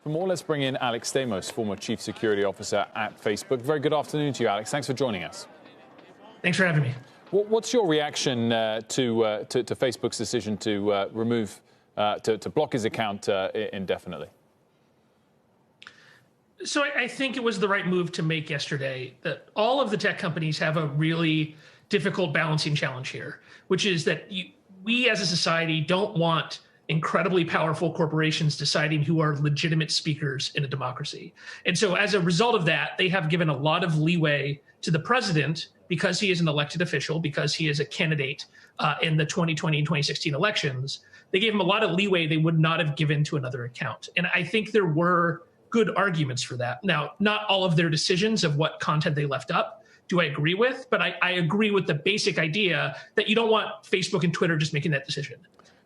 For more, let's bring in Alex Stamos, former Chief Security Officer at Facebook. Very good afternoon to you, Alex. Thanks for joining us. Thanks for having me. What's your reaction to Facebook's decision to to block his account indefinitely? So I think it was the right move to make yesterday. That all of the tech companies have a really difficult balancing challenge here, which is that we as a society don't want incredibly powerful corporations deciding who are legitimate speakers in a democracy. And so as a result of that, they have given a lot of leeway to the president because he is an elected official, because he is a candidate in the 2020 and 2016 elections. They gave him a lot of leeway they would not have given to another account. And I think there were good arguments for that. Now, not all of their decisions of what content they left up do I agree with, but I agree with the basic idea that you don't want Facebook and Twitter just making that decision.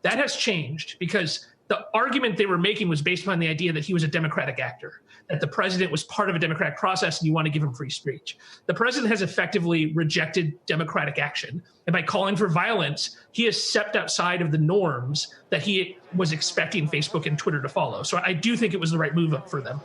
That has changed because the argument they were making was based upon the idea that he was a democratic actor, that the president was part of a democratic process and you want to give him free speech. The president has effectively rejected democratic action. And by calling for violence, he has stepped outside of the norms that he was expecting Facebook and Twitter to follow. So I do think it was the right move for them.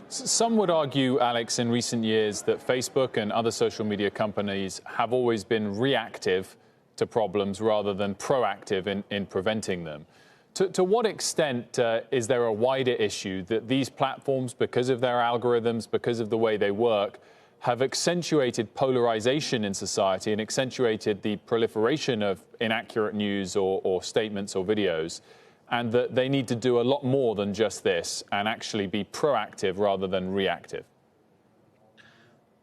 Some would argue, Alex, in recent years that Facebook and other social media companies have always been reactive to problems rather than proactive in preventing them. To what extent is there a wider issue that these platforms, because of their algorithms, because of the way they work, have accentuated polarization in society and accentuated the proliferation of inaccurate news or statements or videos, and that they need to do a lot more than just this and actually be proactive rather than reactive?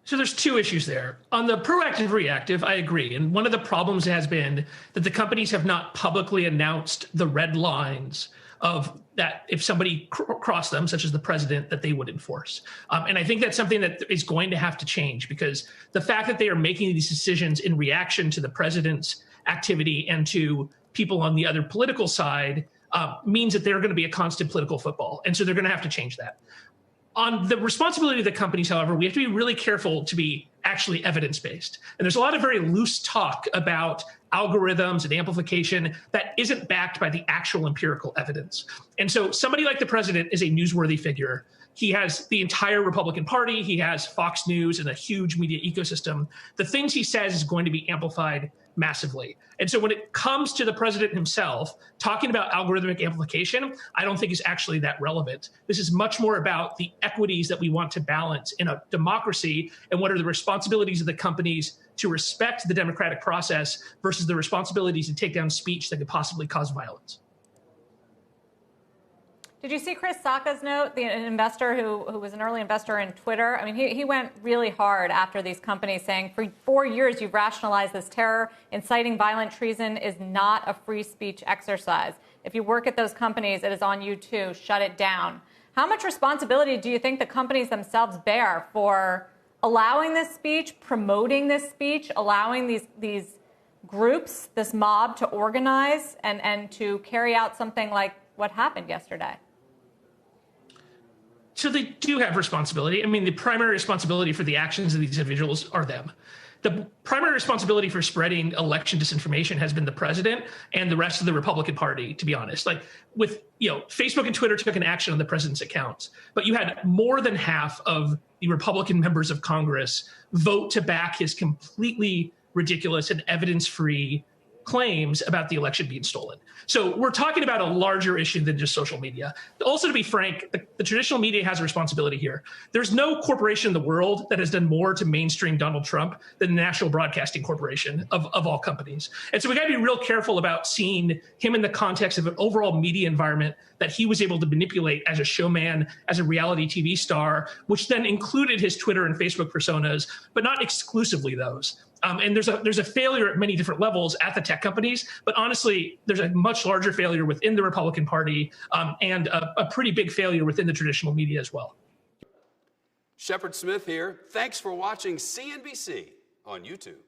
So there's two issues there. On the proactive reactive, I agree. And one of the problems has been that the companies have not publicly announced the red lines of that if somebody crossed them, such as the president, that they would enforce. And I think that's something that is going to have to change because the fact that they are making these decisions in reaction to the president's activity and to people on the other political side means that they're going to be a constant political football. And so they're going to have to change that. On the responsibility of the companies, however, we have to be really careful to be actually evidence-based. And there's a lot of very loose talk about algorithms and amplification that isn't backed by the actual empirical evidence. And so somebody like the president is a newsworthy figure. He has the entire Republican Party. He has Fox News and a huge media ecosystem. The things he says is going to be amplified massively. And so when it comes to the president himself, talking about algorithmic amplification, I don't think is actually that relevant. This is much more about the equities that we want to balance in a democracy and what are the responsibilities of the companies to respect the democratic process versus the responsibilities to take down speech that could possibly cause violence. Did you see Chris Sacca's note, an investor who was an early investor in Twitter? I mean, he went really hard after these companies saying, for 4 years, you've rationalized this terror. Inciting violent treason is not a free speech exercise. If you work at those companies, it is on you too. Shut it down. How much responsibility do you think the companies themselves bear for allowing this speech, promoting this speech, allowing these groups, this mob to organize and to carry out something like what happened yesterday? So they do have responsibility. I mean, the primary responsibility for the actions of these individuals are them. The primary responsibility for spreading election disinformation has been the president and the rest of the Republican Party, to be honest. Like with, Facebook and Twitter took an action on the president's accounts, but you had more than half of the Republican members of Congress vote to back his completely ridiculous and evidence-free claims about the election being stolen. So we're talking about a larger issue than just social media. Also, to be frank, the traditional media has a responsibility here. There's no corporation in the world that has done more to mainstream Donald Trump than the National Broadcasting Corporation of all companies. And so we got to be real careful about seeing him in the context of an overall media environment that he was able to manipulate as a showman, as a reality TV star, which then included his Twitter and Facebook personas, but not exclusively those. And there's a failure at many different levels at the tech companies, but honestly, there's a much larger failure within the Republican Party and a pretty big failure within the traditional media as well. Shepard Smith here. Thanks for watching CNBC on YouTube.